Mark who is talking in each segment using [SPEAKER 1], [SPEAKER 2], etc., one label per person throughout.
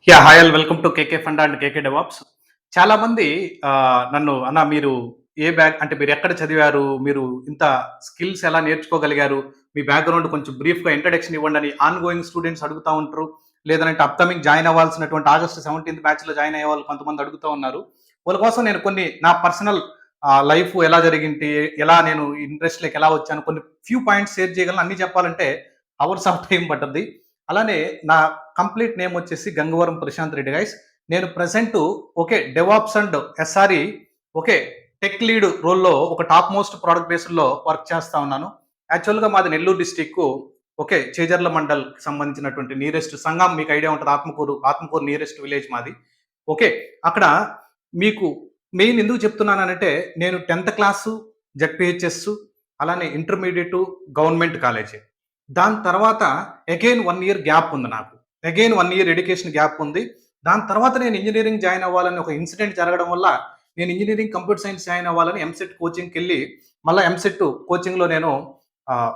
[SPEAKER 1] Hi all welcome to KK fund and KK DevOps. చాలా మంది నన్ను అన్న మీరు ఏ బ్యాక్ అంటే మీరు ఎక్కడ చదివారు? మీరు ఇంత స్కిల్స్ ఎలా నేర్చుకోగలిగారు? మీ బ్యాక్‌గ్రౌండ్ కొంచెం బ్రీఫ్‌గా ఇంట్రడక్షన్ ఇవ్వండి అని ఆన్ గోయింగ్ స్టూడెంట్స్ అడుగుతా ఉంటారు. లేదంటే అప్‌కమింగ్ జాయిన్ అవ్వాల్సినటువంటి ఆగస్ట్ 17థ్ బ్యాచ్‌లో జాయిన్ అయ్యే వాళ్ళు కొంతమంది అడుగుతా ఉన్నారు. వాళ్ళ కోసం నేను కొన్ని నా పర్సనల్ లైఫ్ ఎలా జరిగింది? ఎలా నేను ఇంట్రెస్ట్‌లోకి ఎలా వచ్చాను? కొన్ని ఫ్యూ పాయింట్స్ షేర్ చేయగలను. అన్నీ చెప్పాలంటే అవర్స్ ఆఫ్ టైమ్ పట్టుద్ది. అలానే నా కంప్లీట్ నేమ్ వచ్చేసి గంగవరం ప్రశాంత్ రెడ్డి గైస్. నేను present DevOps and SRE okay tech lead రోల్‌లో ఒక టాప్ మోస్ట్ ప్రొడక్ట్ బేస్డ్‌లో వర్క్ చేస్తా ఉన్నాను. యాక్చువల్‌గా మాది నెల్లూరు డిస్ట్రిక్ట్ చేజర్ల మండల్‌కి సంబంధించినటువంటి నియరెస్ట్ సంగం మీకు ఐడియా ఉంటది. ఆత్మకూరు నియరెస్ట్ విలేజ్ మాది. ఓకే. అక్కడ మీకు మెయిన్ ఎందుకు చెప్తున్నాననంటే నేను 10థ్ క్లాసు జెడ్‌పీహెచ్‌ఎస్ అలానే ఇంటర్మీడియేట్ గవర్నమెంట్ కాలేజే. దాని తర్వాత అగైన్ 1 ఇయర్ గ్యాప్ ఉంది నాకు. అగైన్ 1 ఇయర్ ఎడ్యుకేషన్ గ్యాప్ ఉంది. దాని తర్వాత నేను ఇంజినీరింగ్ జాయిన్ అవ్వాలని ఒక ఇన్సిడెంట్ జరగడం వల్ల నేను ఇంజినీరింగ్ కంప్యూటర్ సైన్స్ జాయిన్ అవ్వాలని ఎంసెట్ కోచింగ్‌కెళ్ళి మళ్ళా ఎంసెట్ కోచింగ్‌లో నేను ఆహ్,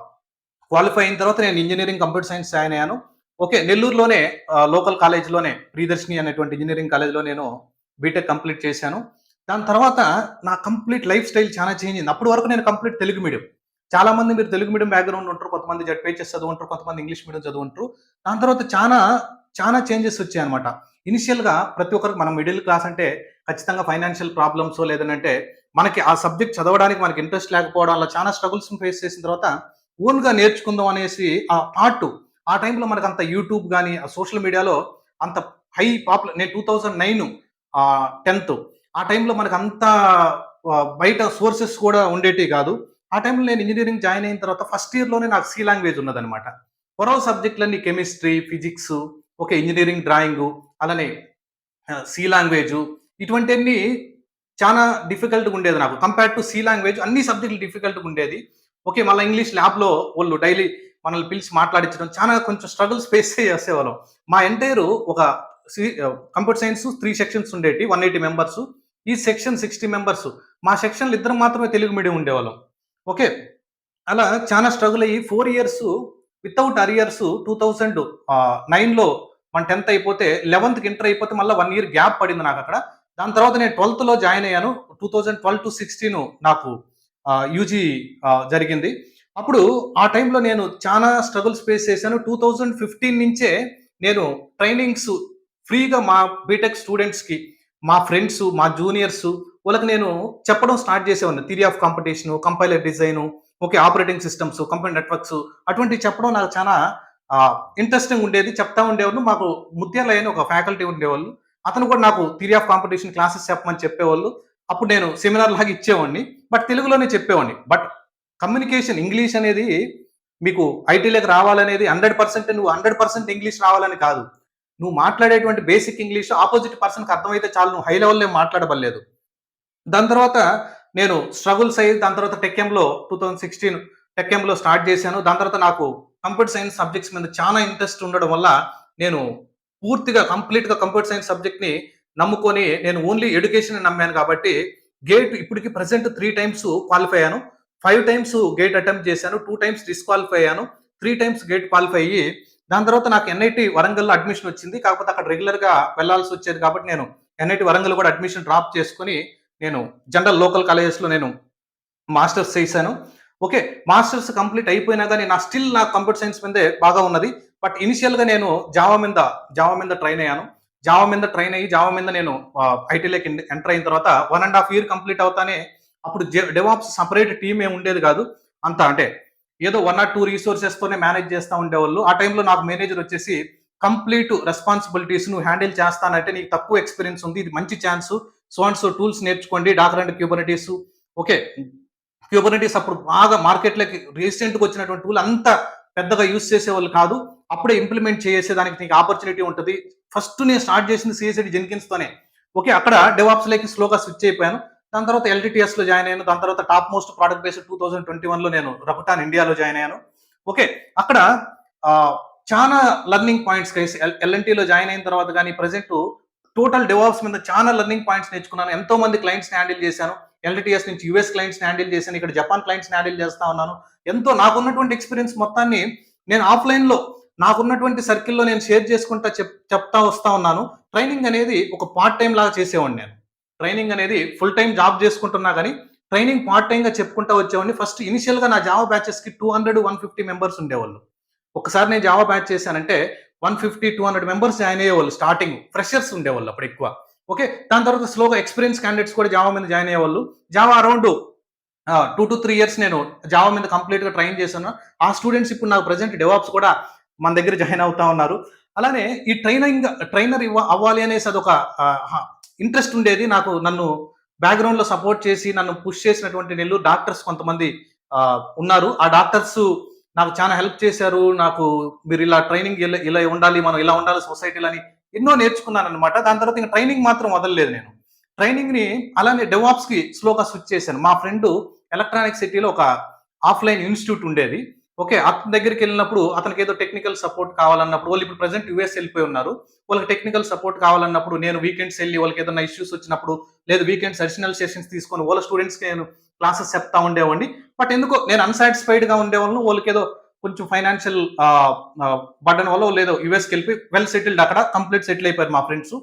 [SPEAKER 1] క్వాలిఫై అయిన తర్వాత నేను ఇంజినీరింగ్ కంప్యూటర్ సైన్స్ జాయిన్ అయ్యాను. నెల్లూరులోనే లోకల్ కాలేజ్‌లోనే ప్రియదర్శిని అనేటువంటి ఇంజినీరింగ్ కాలేజ్‌లో నేను బీటెక్ కంప్లీట్ చేశాను. దాని తర్వాత నా కంప్లీట్ లైఫ్ స్టైల్ చాలా చేంజ్ అయింది. అప్పటి వరకు నేను కంప్లీట్ తెలుగు మీడియం. చాలా మంది మీరు తెలుగు మీడియం బ్యాక్‌గ్రౌండ్ ఉంటారు. కొంతమంది జెడ్‌పీహెచ్‌ఎస్ చదువుంటారు. కొంతమంది ఇంగ్లీష్ మీడియం చదువుంటారు. దాని తర్వాత చాలా చేంజెస్ వచ్చాయన్నమాట. ఇనిషియల్‌గా ప్రతి ఒక్కరికి మనం మిడిల్ క్లాస్ అంటే ఖచ్చితంగా ఫైనాన్షియల్ ప్రాబ్లమ్సో లేదనంటే మనకి ఆ సబ్జెక్ట్ చదవడానికి మనకి ఇంట్రెస్ట్ లేకపోవడం అలా చాలా స్ట్రగుల్స్‌ని ఫేస్ చేసిన తర్వాత ఓన్‌గా నేర్చుకుందాం అనేసి ఆ థాట్ ఆ టైంలో మనకంత యూట్యూబ్ గాని, ఆ సోషల్ మీడియాలో అంత నేను 2009 10థ్ ఆ టైంలో మనకంత బయట సోర్సెస్ కూడా ఉండేటివి కాదు. ఆ టైంలో నేను ఇంజినీరింగ్ జాయిన్ అయిన తర్వాత ఫస్ట్ ఇయర్‌లోనే నాకు సి లాంగ్వేజ్ ఉన్నదనమాట. పొరవ సబ్జెక్టులన్నీ కెమిస్ట్రీ, ఫిజిక్స్, ఇంజినీరింగ్ డ్రాయింగు, అలానే సి లాంగ్వేజు ఇటువంటియన్నీ చానా డిఫికల్ట్‌గా ఉండేది నాకు. కంపేర్డ్ టు సి లాంగ్వేజ్ అన్ని సబ్జెక్టులు డిఫికల్ట్‌గా ఉండేది. మళ్ళా ఇంగ్లీష్ ల్యాబ్‌లో వోళ్ళు డైలీ మనల్ని పిలిచి మాట్లాడించడం చాలా కొంచెం స్ట్రగుల్స్ ఫేస్ చేసేవాళ్ళం. మా ఎంటైరు ఒక కంప్యూటర్ సైన్స్ 3 సెక్షన్స్ ఉండేటివి. 180 మెంబర్స్. ఈ సెక్షన్ 60 మెంబర్స్. మా సెక్షన్‌లో ఇద్దరం మాత్రమే తెలుగు మీడియం ఉండేవాళ్ళం. ఓకే. అలా చాలా స్ట్రగుల్ అయ్యి 4 ఇయర్స్ వితౌట్ అరియర్స్ 2009లో మన 10థ్ అయిపోతే 11థ్‌కి ఇంటర్ అయిపోతే మళ్ళా 1 ఇయర్ గ్యాప్ పడింది నాకక్కడ. దాని తర్వాత నేను 12థ్‌లో జాయిన్ అయ్యాను. 2012-16 నాకు యూజీ జరిగింది. అప్పుడు ఆ టైంలో నేను చాలా స్ట్రగుల్స్ ఫేస్ చేశాను. 2015 నుంచే నేను ట్రైనింగ్స్ ఫ్రీగా మా బీటెక్ స్టూడెంట్స్‌కి, మా ఫ్రెండ్స్, మా జూనియర్స్ వాళ్ళకి నేను చెప్పడం స్టార్ట్ చేసేవాడిని. Theory of competition, compiler design, operating systems, computer networks అటువంటివి చెప్పడం నాకు చాలా ఇంట్రెస్టింగ్ ఉండేది. చెప్తా ఉండేవాళ్ళు. మాకు ముత్యాలయ్య అని ఒక ఫ్యాకల్టీ ఉండేవాళ్ళు. అతను కూడా నాకు థియరీ ఆఫ్ కాంపిటీషన్ క్లాసెస్ చెప్పమని చెప్పేవాళ్ళు. అప్పుడు నేను సెమినార్ లాగా ఇచ్చేవాడిని. బట్ తెలుగులోనే చెప్పేవాడిని. బట్ కమ్యూనికేషన్ ఇంగ్లీష్ అనేది మీకు ఐటీలోకి రావాలనేది 100% నువ్వు 100% ఇంగ్లీష్ రావాలని కాదు. నువ్వు మాట్లాడేటువంటి బేసిక్ ఇంగ్లీష్ ఆపోజిట్ పర్సన్‌కి అర్థమైతే చాలు. నువ్వు హై లెవెల్‌లో మాట్లాడబల్లేదు. దాని తర్వాత నేను స్ట్రగుల్స్ అయ్యి దాని తర్వాత టెక్ఎంలో 2016 టెక్ఎంలో స్టార్ట్ చేశాను. దాని తర్వాత నాకు కంప్యూటర్ సైన్స్ సబ్జెక్ట్స్ మీద చాలా ఇంట్రెస్ట్ ఉండడం వల్ల నేను పూర్తిగా కంప్లీట్‌గా కంప్యూటర్ సైన్స్ సబ్జెక్ట్‌ని నమ్ముకొని నేను ఓన్లీ ఎడ్యుకేషన్‌ని నమ్మాను కాబట్టి గేట్ ఇప్పటికి ప్రెజెంట్ 3 టైమ్స్ క్వాలిఫై అయ్యాను. 5 టైమ్స్ గేట్ అటెంప్ట్ చేశాను. 2 టైమ్స్ డిస్‌క్వాలిఫై అయ్యాను. 3 టైమ్స్ గేట్ క్వాలిఫై అయ్యి దాని తర్వాత నాకు ఎన్ఐటీ వరంగల్‌లో అడ్మిషన్ వచ్చింది. కాకపోతే అక్కడ రెగ్యులర్‌గా వెళ్ళాల్సి వచ్చేది కాబట్టి నేను ఎన్ఐటీ వరంగల్ కూడా అడ్మిషన్ డ్రాప్ చేసుకొని నేను జనరల్ లోకల్ కాలేజెస్‌లో నేను మాస్టర్స్ చేశాను. ఓకే. మాస్టర్స్ కంప్లీట్ అయిపోయినా గాని నాకు కంప్యూటర్ సైన్స్ మీదే బాగా ఉన్నది. బట్ ఇనిషియల్‌గా నేను జావా మీద ట్రైన్ అయ్యాను. జావా మీద నేను ఐటీలోకి ఎంటర్ అయిన తర్వాత 1 ½ ఇయర్ కంప్లీట్ అవుతానే అప్పుడు డెవాప్స్ సెపరేట్ టీమ్ ఏమి ఉండేది కాదు. అంత అంటే ఏదో 1 ఆర్ 2 రిసోర్సెస్‌తోనే మేనేజ్ చేస్తా ఉండేవాళ్ళు. ఆ టైంలో నాకు మేనేజర్ వచ్చేసి కంప్లీట్ రెస్పాన్సిబిలిటీస్ నువ్వు హ్యాండిల్ చేస్తానంటే నీకు తక్కువ ఎక్స్‌పీరియన్స్ ఉంది. ఇది మంచి chance. So and so tools నేర్చుకోండి. Docker and Kubernetes okay. Kubernetes అప్పుడు బాగా మార్కెట్‌లోకి రీసెంట్‌గా వచ్చినటువంటి టూల్ అంత పెద్దగా యూజ్ చేసేవాళ్ళు కాదు. అప్పుడే ఇంప్లిమెంట్ చేసేదానికి నీకు ఆపర్చునిటీ ఉంటది. ఫస్ట్ నేను స్టార్ట్ చేసింది సీఎస్‌డి జెన్కిన్స్‌తోనే. ఓకే. అక్కడ డెవాప్స్‌లోకి స్లోగా స్విచ్ అయిపోయాను. దాని తర్వాత ఎల్‌టిటిఎస్‌లో జాయిన్ అయ్యాను. దాని తర్వాత టాప్ మోస్ట్ ప్రొడక్ట్ బేస్డ్ 2021లో నేను రకుటాన్ ఇండియాలో జాయిన్ అయ్యాను. ఓకే. అక్కడ ఆహ్, చానా లెర్నింగ్ పాయింట్స్ గైస్ ఎల్ఎన్‌టిలో జాయిన్ అయిన తర్వాత గాని ప్రెజెంట్ టోటల్ డెవాప్స్ మీద చాలా లెర్నింగ్ పాయింట్స్ నేర్చుకున్నాను. ఎంతో మంది క్లయింట్స్‌ని హ్యాండిల్ చేశాను. ఎల్‌టిటిఎస్ నుంచి యూఎస్ క్లయింట్స్‌ని హ్యాండిల్ చేశాను. ఇక్కడ జపాన్ క్లయింట్స్‌ని హ్యాండిల్ చేస్తా ఉన్నాను. ఎంతో నాకున్నటువంటి ఎక్స్‌పీరియన్స్ మొత్తాన్ని నేను ఆఫ్‌లైన్‌లో నాకున్నటువంటి సర్కిల్‌లో నేను షేర్ చేసుకుంటా చెప్తా వస్తా ఉన్నాను. ట్రైనింగ్ అనేది ఒక పార్ట్ టైమ్ లాగా చేసేవాడిని నేను. ట్రైనింగ్ అనేది ఫుల్ టైమ్ జాబ్ చేసుకుంటున్నా గానీ, ట్రైనింగ్ పార్ట్ టైమ్‌గా చెప్పుకుంటా వచ్చేవాడిని. ఫస్ట్ ఇనిషియల్‌గా నా జావా బ్యాచెస్‌కి 200, 150 మెంబర్స్ ఉండేవాళ్ళు. ఒకసారి నేను జావా బ్యాచ్ చేశానంటే 150, 200 మెంబర్స్ జాయిన్ అయ్యేవాళ్ళు స్టార్టింగ్. ఫ్రెషర్స్ ఉండేవాళ్ళు అప్పుడు ఎక్కువ. ఓకే. దాని తర్వాత స్లోగా ఎక్స్‌పీరియన్స్ క్యాండిడేట్స్ కూడా జావా మీద జాయిన్ అయ్యేవాళ్ళు. జావా అరౌండ్ 2-3 ఇయర్స్ నేను జావా మీద కంప్లీట్‌గా ట్రైన్ చేశాను. ఆ స్టూడెంట్స్ ఇప్పుడు నాకు ప్రెజెంట్ డెవాప్స్ కూడా మన దగ్గర జాయిన్ అవుతా ఉన్నారు. అలానే ఈ ట్రైనర్ అవ్వాలి అనేసి అదొక ఇంట్రెస్ట్ ఉండేది. నన్ను బ్యాక్‌గ్రౌండ్‌లో సపోర్ట్ చేసి నన్ను పుష్ చేసినటువంటి నెల్లూరు డాక్టర్స్ కొంతమంది ఉన్నారు. ఆ డాక్టర్స్ నాకు చాలా హెల్ప్ చేశారు. మీరు ఇలా ట్రైనింగ్ ఇలా ఇలా ఉండాలి. మనం ఇలా ఉండాలి సొసైటీలో అని ఎన్నో నేర్చుకున్నాననమాట. దాని తర్వాత ఇంక ట్రైనింగ్ మాత్రం వదలలేదు నేను. ట్రైనింగ్‌ని అలానే డెవాప్స్‌కి స్లోగా స్విచ్ చేశాను. మా ఫ్రెండు ఎలక్ట్రానిక్ సిటీలో ఒక ఆఫ్‌లైన్ ఇన్‌స్టిట్యూట్ ఉండేది. ఓకే. అతని దగ్గరికెళ్ళినప్పుడు అతనికేదో టెక్నికల్ సపోర్ట్ కావాలన్నప్పుడు వాళ్ళిప్పుడు ప్రెజెంట్ యూఎస్ ఎళ్ళిపోయి ఉన్నారు. వాళ్ళకి టెక్నికల్ సపోర్ట్ కావాలన్నప్పుడు నేను వీకెండ్స్ ఎళ్లి వాళ్ళకేదన్నా ఇష్యూస్ వచ్చినప్పుడు, లేదు వీకెండ్స్ అడిషనల్ సెషన్స్ తీసుకొని వాళ్ళ స్టూడెంట్స్‌కి నేను క్లాసెస్ చెప్తా ఉండేవాడిని. బట్ ఎందుకో నేను అన్‌సాటిస్ఫైడ్‌గా ఉండేవాళ్ళను. వాళ్ళకేదో కొంచెం ఫైనాన్షియల్ బర్డెన్ వల్లో లేదో యూఎస్‌కెళ్ళిపోయి వెల్ సెటిల్డ్ అక్కడ కంప్లీట్ సెటిల్ అయిపోయారు మా ఫ్రెండ్స్.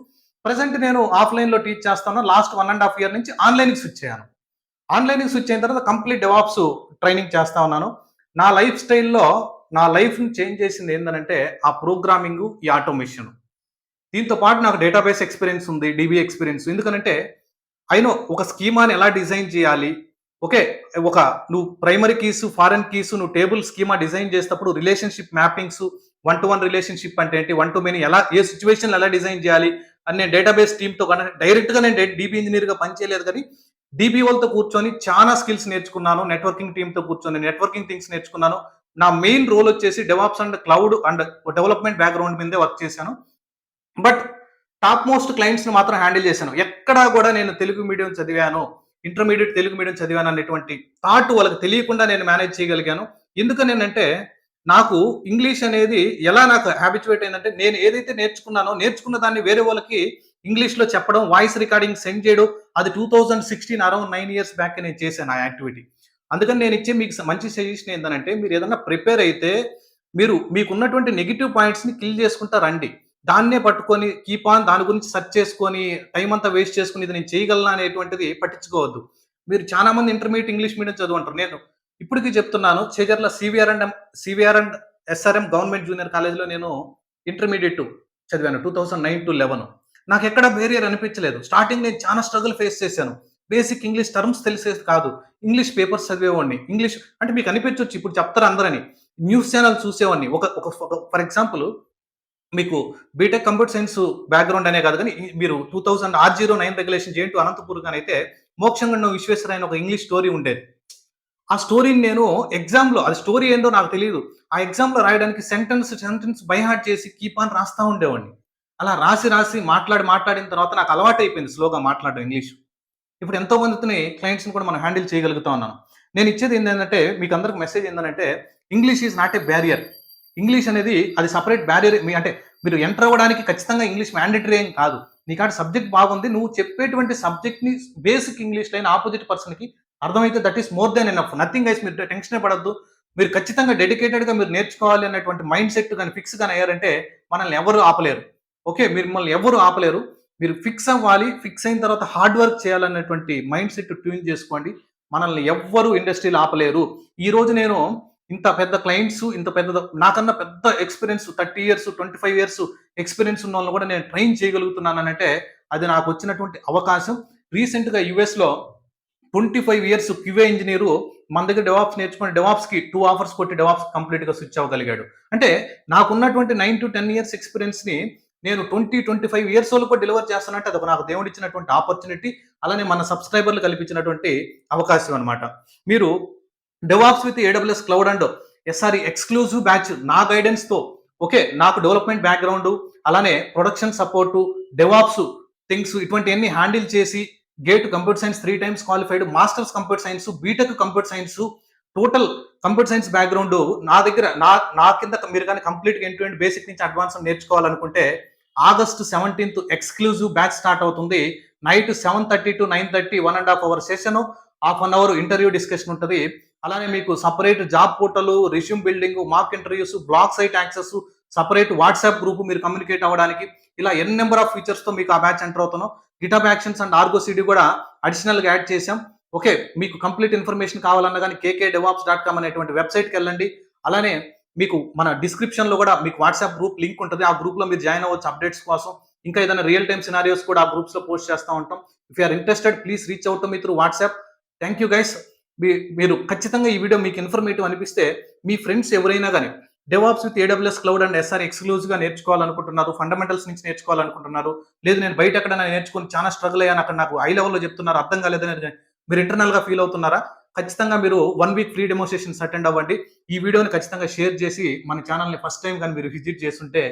[SPEAKER 1] ప్రెజెంట్ నేను ఆఫ్‌లైన్‌లో టీచ్ చేస్తాను. లాస్ట్ 1 ½ ఇయర్ నుంచి ఆన్‌లైన్‌కి స్విచ్ అయ్యాను. ఆన్‌లైన్‌కి స్విచ్ అయిన తర్వాత కంప్లీట్ డెవాప్స్ ట్రైనింగ్ చేస్తా ఉన్నాను. నా లైఫ్ స్టైల్‌లో నా లైఫ్‌ని చేంజ్ చేసింది ఏందనంటే ఆ ప్రోగ్రామింగు, ఈ ఆటోమేషన్. దీంతో పాటు నాకు డేటాబేస్ ఎక్స్‌పీరియన్స్ ఉంది. DB experience. ఎందుకనంటే ఐ నో ఒక స్కీమాని ఎలా డిజైన్ చేయాలి. ఓకే. నువ్వు ప్రైమరీ కీస్, ఫారెన్ కీస్ నువ్వు టేబుల్ స్కీమా డిజైన్ చేసేటప్పుడు relationship mappings, one to one relationship అంటే ఏంటి? వన్ టు మెనీ ఏ సిట్యుయేషన్‌లో ఎలా డిజైన్ చేయాలి అని నేను డేటాబేస్ టీమ్‌తో డైరెక్ట్‌గా నేను డీబీ ఇంజినీర్‌గా పనిచేయలేదు కానీ డీబీ వాళ్ళతో కూర్చొని చాలా స్కిల్స్ నేర్చుకున్నాను. నెట్వర్కింగ్ టీమ్‌తో కూర్చొని నెట్వర్కింగ్ థింగ్స్ నేర్చుకున్నాను. నా మెయిన్ రోల్ వచ్చేసి DevOps and cloud and development background మీదే వర్క్ చేశాను. బట్ టాప్ మోస్ట్ క్లయింట్స్‌ని మాత్రం హ్యాండిల్ చేశాను. ఎక్కడా కూడా నేను తెలుగు మీడియం చదివాను, ఇంటర్మీడియేట్ తెలుగు మీడియం చదివాను అనేటువంటి థాట్ వాళ్ళకి తెలియకుండా నేను మేనేజ్ చేయగలిగాను. ఎందుకనేనంటే నాకు ఇంగ్లీష్ అనేది ఎలా నాకు హాబిచ్యుయేట్ అయిందంటే నేను ఏదైతే నేర్చుకున్నానో నేర్చుకున్న దాన్ని వేరే వాళ్ళకి ఇంగ్లీష్‌లో చెప్పడం, వాయిస్ రికార్డింగ్ సెండ్ చేయడం అది 2016 అరౌండ్ 9 ఇయర్స్ బ్యాక్ నేను చేశాను ఆ యాక్టివిటీ. అందుకని నేను ఇచ్చే మీకు మంచి సజెషన్ ఏందనంటే మీరు ఏదన్నా ప్రిపేర్ అయితే మీకున్నటువంటి నెగెటివ్ పాయింట్స్‌ని కిల్ చేసుకుంటా రండి. దాన్నే పట్టుకొని కీప్ ఆన్ దాని గురించి సెర్చ్ చేసుకొని టైం అంతా వేస్ట్ చేసుకొని ఇది నేను చేయగలనా అనేటువంటిది పట్టించుకోవద్దు. మీరు చాలా మంది ఇంటర్మీడియేట్ ఇంగ్లీష్ మీడియం చదువుంటారు. నేను ఇప్పటికి చెప్తున్నాను Chejarla CVR and SRM government junior కాలేజ్‌లో నేను ఇంటర్మీడియేట్ చదివాను 2009-11. నాకెక్కడ బ్యారియర్ అనిపించలేదు. స్టార్టింగ్ నేను చాలా స్ట్రగుల్ ఫేస్ చేశాను. బేసిక్ ఇంగ్లీష్ టర్మ్స్ తెలిసేది కాదు. English papers చదివేవాడిని. ఇంగ్లీష్ అంటే మీకు అనిపించొచ్చు ఇప్పుడు చెప్తారు అందరని. న్యూస్ ఛానెల్ చూసేవాడిని. ఒక ఒక ఫర్ ఎగ్జాంపుల్ మీకు బీటెక్ కంప్యూటర్ సైన్స్ బ్యాక్‌గ్రౌండ్ అనే కాదు గానీ, మీరు 2000 R09 రెగ్యులేషన్ జేఎన్‌టూ అనంతపూర్ గానైతే మోక్షగుండం విశ్వేశ్వరయ్య అని ఒక ఇంగ్లీష్ స్టోరీ ఉండేది. ఆ స్టోరీని నేను ఎగ్జామ్‌లో అది స్టోరీ ఏందో నాకు తెలీదు. ఆ ఎగ్జామ్‌లో రాయడానికి సెంటెన్స్ బై హార్ట్ చేసి కీప్ ఆన్ రాస్తా ఉండేవాడిని. అలా రాసి మాట్లాడిన తర్వాత నాకు అలవాటయిపోయింది స్లోగా మాట్లాడడం ఇంగ్లీష్. ఇప్పుడు ఎంతో మందితోని క్లయింట్స్‌ని కూడా మనం హ్యాండిల్ చేయగలుగుతా ఉన్నాను. నేను ఇచ్చేది ఏంటంటే మీకు అందరికి మెసేజ్ ఏంటంటే English is not a barrier. English అనేది అది సెపరేట్ బ్యారియర్ అంటే మీరు ఎంటర్ అవ్వడానికి ఖచ్చితంగా ఇంగ్లీష్ మ్యాండేటరీ ఏం కాదు. నీకాడ సబ్జెక్ట్ బాగుంది. నువ్వు చెప్పేటువంటి సబ్జెక్ట్‌ని బేసిక్ ఇంగ్లీష్‌లో అయిన ఆపోజిట్ పర్సన్‌కి అర్థమైతే that is more than enough. Nothing else మీరు టెన్షనే పడొద్దు. మీరు ఖచ్చితంగా డెడికేటెడ్‌గా మీరు నేర్చుకోవాలి అన్నటువంటి మైండ్ సెట్ గాని ఫిక్స్ గాని అయ్యారంటే మనల్ని ఎవరు ఆపలేరు. ఓకే. మిమ్మల్ని ఎవరు ఆపలేరు. మీరు ఫిక్స్ అవ్వాలి. ఫిక్స్ అయిన తర్వాత హార్డ్ వర్క్ చేయాలన్నటువంటి మైండ్ సెట్ ట్యూన్ చేసుకోండి. మనల్ని ఎవ్వరు ఇండస్ట్రీలో ఆపలేరు. ఈరోజు నేను ఇంత పెద్ద క్లయింట్స్ ఇంత పెద్ద నాకన్నా పెద్ద ఎక్స్‌పీరియన్స్ 30 ఇయర్స్, 25 ఇయర్స్ ఎక్స్‌పీరియన్స్ ఉన్నోళ్ళని కూడా నేను ట్రైన్ చేయగలుగుతున్నాననంటే అది నాకు వచ్చినటువంటి అవకాశం. రీసెంట్‌గా యూఎస్‌లో 25 ఇయర్స్ క్యూఏ ఇంజినీరు మన దగ్గర డెవాప్స్ నేర్చుకొని డెవాప్స్‌కి 2 ఆఫర్స్ కొట్టి డెవాప్స్ కంప్లీట్‌గా స్విచ్ అవ్వగలిగాడు. అంటే నాకున్నటువంటి 9-10 ఇయర్స్ ఎక్స్‌పీరియన్స్‌ని నేను 25 ఇయర్స్ వోళ్ళకి కూడా డెలివర్ చేస్తానంటే అదొక నాకు దేవుడిచ్చినటువంటి ఆపర్చునిటీ. అలానే మన సబ్‌స్క్రైబర్‌లు కల్పించినటువంటి అవకాశం అన్నమాట. మీరు devops with AWS cloud and SRE exclusive batch నా గైడెన్స్‌తో ఓకే. నాకు డెవలప్‌మెంట్ బ్యాక్‌గ్రౌండ్ అలానే ప్రొడక్షన్ సపోర్ట్, డెవాప్స్ థింగ్స్ ఇటువంటివన్నీ హ్యాండిల్ చేసి GATE computer science 3 times qualified, masters computer science, BTech computer science, total computer science background నా దగ్గర నా కింద మీరు గాని కంప్లీట్‌గా ఎండ్ టు ఎండ్ బేసిక్ నుంచి అడ్వాన్స్ నేర్చుకోవాలనుకుంటే ఆగస్ట్ 17థ్ ఎక్స్క్లూజివ్ బ్యాచ్ స్టార్ట్ అవుతుంది. Night 7:30-9:30 1 ½ hour session, half an hour interview discussion ఉంటది. అలానే మీకు separate job portal, resume building, mock interviews, blog site access, separate WhatsApp group మీరు కమ్యూనికేట్ అవ్వడానికి, ఇలా ఎన్ నెంబర్ ఆఫ్ ఫీచర్స్తో మీకు ఆ బ్యాచ్ ఎంటర్ అవుతున్నాం. GitHub actions and Argo CD కూడా అడిషనల్గా యాడ్ చేసాం. ఓకే, మీకు కంప్లీట్ ఇన్ఫర్మేషన్ కావాలన్నా కానీ KKDevOps.com అనేటువంటి వెబ్సైట్కి వెళ్ళండి. అలానే మీకు మన డిస్క్రిప్షన్లో కూడా మీకు వాట్సాప్ గ్రూప్ లింక్ ఉంటుంది. ఆ గ్రూప్లో మీరు జాయిన్ అవ్వచ్చు అప్డేట్స్ కోసం. ఇంకా ఏదైనా రియల్ టైమ్ సినారియోస్ కూడా ఆ గ్రూప్స్లో పోస్ట్ చేస్తూ ఉంటాం. If you are interested please reach out to me through WhatsApp. Thank you guys. మీరు ఖచ్చితంగా ఈ వీడియో మీకు ఇన్ఫర్మేటివ్ అనిపిస్తే మీ ఫ్రెండ్స్ ఎవరైనా కానీ DevOps with AWS cloud and SR ఎక్స్క్లూజివ్గా నేర్చుకోవాలనుకుంటున్నారు, ఫండమెంటల్స్ నుంచి నేర్చుకోవాలనుకుంటున్నారు, లేదు నేను బయట ఎక్కడైనా నేర్చుకుని చాలా స్ట్రగుల్ అయ్యాను, అక్కడ నాకు హై లెవెల్లో చెప్తున్నారు అర్థం కాలేదని మీరు ఇంటర్నల్గా ఫీల్ అవుతున్నారా? ఖచ్చితంగా మీరు 1 week free demo sessions attend అవ్వండి. ఈ వీడియోని ఖచ్చితంగా షేర్ చేసి మన ఛానల్ని ఫస్ట్ టైం కానీ మీరు విజిట్ చేస్తుంటే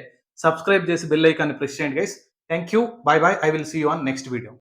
[SPEAKER 1] సబ్స్క్రైబ్ చేసి బెల్ ఐకాన్ని ప్రెస్ చేయండి guys. Thank you. Bye bye. I will see you on next video.